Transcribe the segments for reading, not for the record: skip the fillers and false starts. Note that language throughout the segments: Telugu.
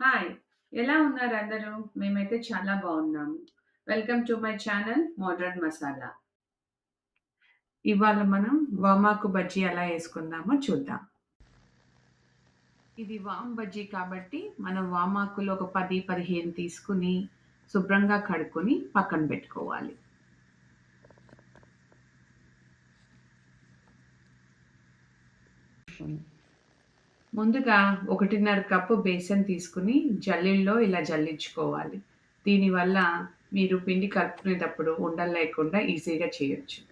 హాయ్! ఎలా ఉన్నారు అందరూ? మేమైతే చాలా బాగున్నాము. Welcome to my channel modern masala. ఇవాళ మనం వామాకు బజ్జీ ఎలా యేసుకుందామో చూద్దాం. ఇది వామ్ బజ్జీ కాబట్టి మనం వామాకులు ఒక 10, 15 తీసుకొని శుభ్రంగా కడుక్కొని పక్కన పెట్టుకోవాలి. ముందుగా 1:30 కప్పు బేసన్ తీసుకొని జల్లెడలో ఇలా జల్లించుకోవాలి. దీనివల్ల మీరు పిండి కలుపుకునేటప్పుడు ఉండలు లేకుండా ఈజీగా చేయొచ్చు.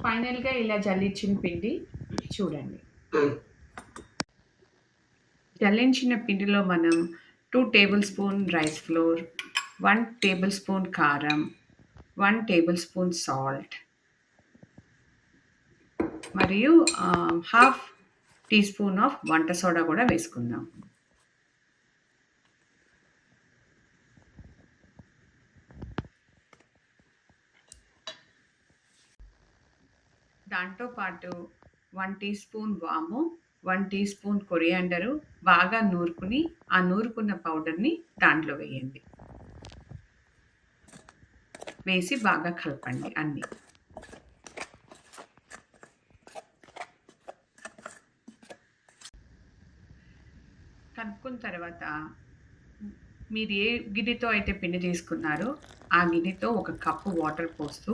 ఫైనల్‌గా ఇలా జల్లించిన పిండి చూడండి. జల్లించిన పిండిలో మనం 2 table spoon rice flour, 1 table spoon కారం, 1 టేబుల్ స్పూన్ సాల్ట్ మరియు హాఫ్ టీ స్పూన్ ఆఫ్ వంట సోడా కూడా వేసుకుందాం. దాంతో పాటు 1 టీ స్పూన్ వాము, 1 టీ స్పూన్ కొరియాండరు బాగా నూరుకుని, ఆ నూరుకున్న పౌడర్‌ని దాంట్లో వేయండి. వేసి బాగా కలపండి అన్నీ. కలుపుకున్న తర్వాత మీరు ఏ గిన్నెతో అయితే పిండి తీసుకున్నారో, ఆ గిన్నెతో ఒక కప్పు వాటర్ పోస్తూ,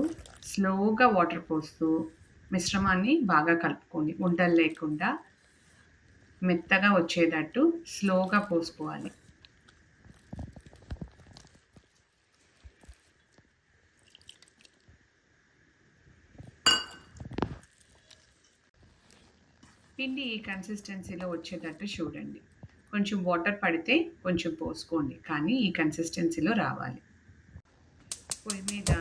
స్లోగా వాటర్ పోస్తూ మిశ్రమాన్ని బాగా కలుపుకోండి. ఉండలు లేకుండా మెత్తగా వచ్చేటట్టు స్లోగా పోసుకోవాలి. పిండి ఈ కన్సిస్టెన్సీలో వచ్చేటట్టు చూడండి. కొంచెం వాటర్ పడితే కొంచెం పోసుకోండి, కానీ ఈ కన్సిస్టెన్సీలో రావాలి. పొయ్యి మీద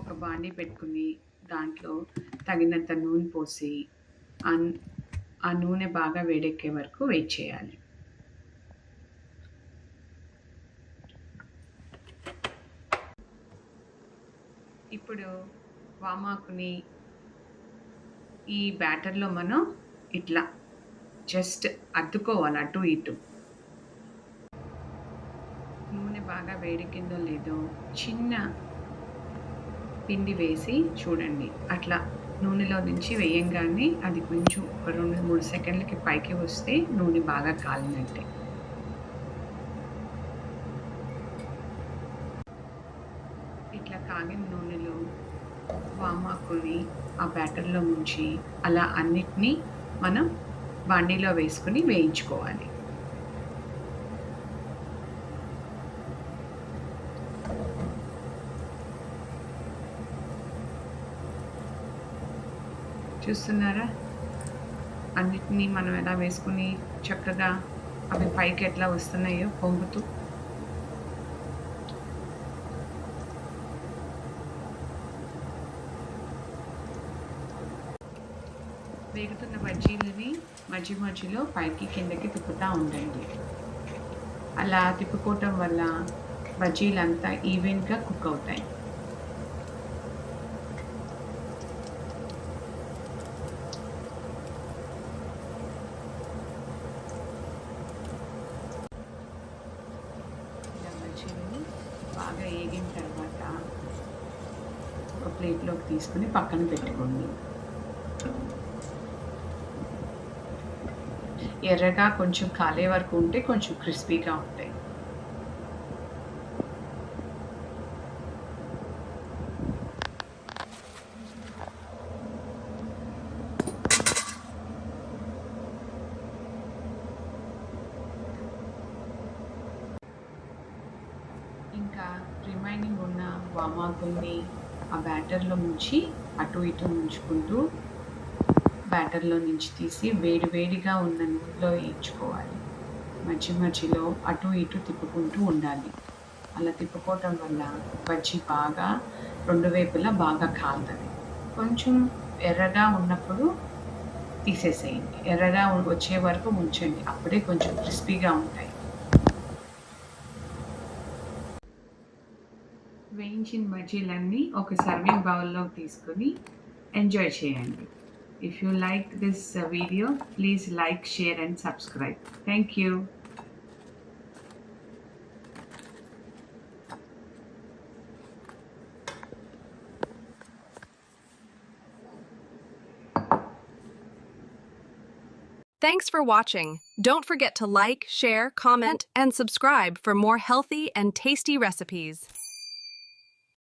ఒక బాండీ పెట్టుకుని దాంట్లో తగినంత నూనె పోసి ఆ నూనె బాగా వేడెక్కే వరకు వెయిట్ చేయాలి. ఇప్పుడు వామాకుని ఈ బ్యాటర్లో మనం ఇట్లా జస్ట్ అద్దుకోవాలి అటు ఇటు. నూనె బాగా వేడెక్కిందో లేదో చిన్న పిండి వేసి చూడండి. అట్లా నూనెలో నుంచి వేయంగానే అది కొంచెం ఒక 2, 3 సెకండ్లకి పైకి వస్తే నూనె బాగా కాలినట్టే. ఇట్లా కాగిన నూనెలో వామాకుని ఆ బ్యాటర్లో ముంచి అలా అన్నిటినీ మనం బాండీలో వేసుకుని వేయించుకోవాలి. చూస్తున్నారా? అన్నిటినీ మనం ఎలా వేసుకుని చక్కగా అవి పైకి ఎట్లా వస్తున్నాయో పొంగుతూ. వేగుతున్న బజ్జీలని మధ్య మధ్యలో పైకి కిందకి తిప్పుతూ ఉండండి. అలా తిప్పుకోవటం వల్ల బజ్జీలంతా ఈవెన్గా కుక్ అవుతాయి. ఇలా బజ్జీలని బాగా వేగిన తర్వాత ఒక ప్లేట్లోకి తీసుకుని పక్కన పెట్టుకోండి. ఎర్రగా కొంచెం కాలే వరకు ఉంటే కొంచెం క్రిస్పీగా ఉంటాయి. ఇంకా రిమైనింగ్ ఉన్న వామాకుల్ని ఆ బ్యాటర్లో ముంచి అటు ఇటు ముంచుకుంటూ బ్యాటర్లో నుంచి తీసి వేడివేడిగా ఉన్న నూనెలో వేయించుకోవాలి. మధ్య మధ్యలో అటు ఇటు తిప్పుకుంటూ ఉండాలి. అలా తిప్పుకోవటం వల్ల బజ్జీ బాగా 2 వైపులా బాగా కాలుతుంది. కొంచెం ఎర్రగా ఉన్నప్పుడు తీసేసేయండి. ఎర్రగా వచ్చే వరకు ఉంచండి. అప్పుడే కొంచెం క్రిస్పీగా ఉంటాయి. వేయించిన బజ్జీలన్నీ ఒక సర్వింగ్ బౌల్‌లోకి తీసుకొని ఎంజాయ్ చేయండి. If you like this video, please like, share and subscribe. Thank you. Thanks for watching. Don't forget to like, share, comment, and subscribe for more healthy and tasty recipes.